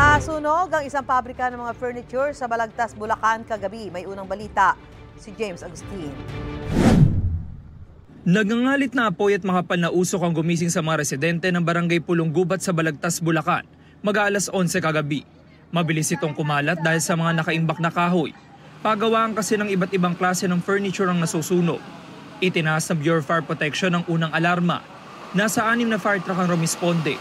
Nasunog ang isang pabrika ng mga furniture sa Balagtas, Bulacan kagabi. May unang balita, si James Agustin. Nagngangalit na apoy at makapal na usok ang gumising sa mga residente ng barangay Pulong Gubat sa Balagtas, Bulacan, mag-aalas 11 kagabi. Mabilis itong kumalat dahil sa mga nakaimbak na kahoy. Pagawaan kasi ng iba't ibang klase ng furniture ang nasusunog. Itinaas ng Bureau of Fire Protection ang unang alarma. Nasa 6 na fire truck ang rumisponde.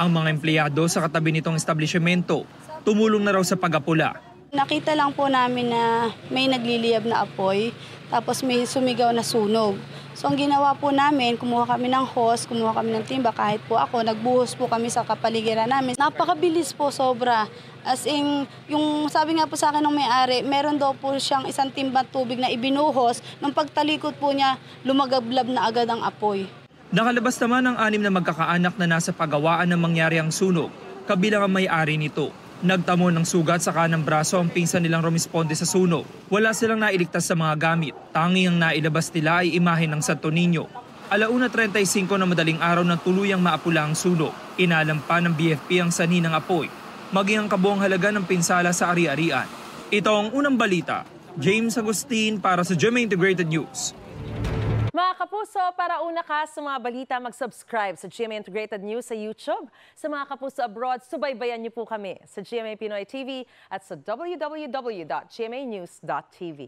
Ang mga empleyado sa katabi nitong establishmento tumulong na raw sa pag-apula. Nakita lang po namin na may nagliliyab na apoy, tapos may sumigaw na sunog. So ang ginawa po namin, kumuha kami ng hose, kumuha kami ng timba, kahit po ako, nagbuhos po kami sa kapaligiran namin. Napakabilis po sobra. As in, yung sabi nga po sa akin ng may-ari, meron daw po siyang isang timba tubig na ibinuhos. Nung pagtalikod po niya, lumagablab na agad ang apoy. Nakalabas naman ang 6 na magkakaanak na nasa pagawaan ng mangyari ang sunog, kabilang ang may-ari nito. Nagtamo ng sugat sa kanang braso ang pinsan nilang rumisponde sa sunog. Wala silang nailigtas sa mga gamit. Tanging ang nailabas nila ay imahe ng Santo Niño. 1:35 na madaling araw nang tuluyang maapula ang sunog. Inalam pa ng BFP ang sanhi ng apoy, maging ang kabuang halaga ng pinsala sa ari-arian. Ito ang unang balita. James Agustin para sa GMA Integrated News. Mga kapuso, para una ka sa mga balita, mag-subscribe sa GMA Integrated News sa YouTube. Sa mga kapuso abroad, subaybayan niyo po kami sa GMA Pinoy TV at sa www.gmanews.tv.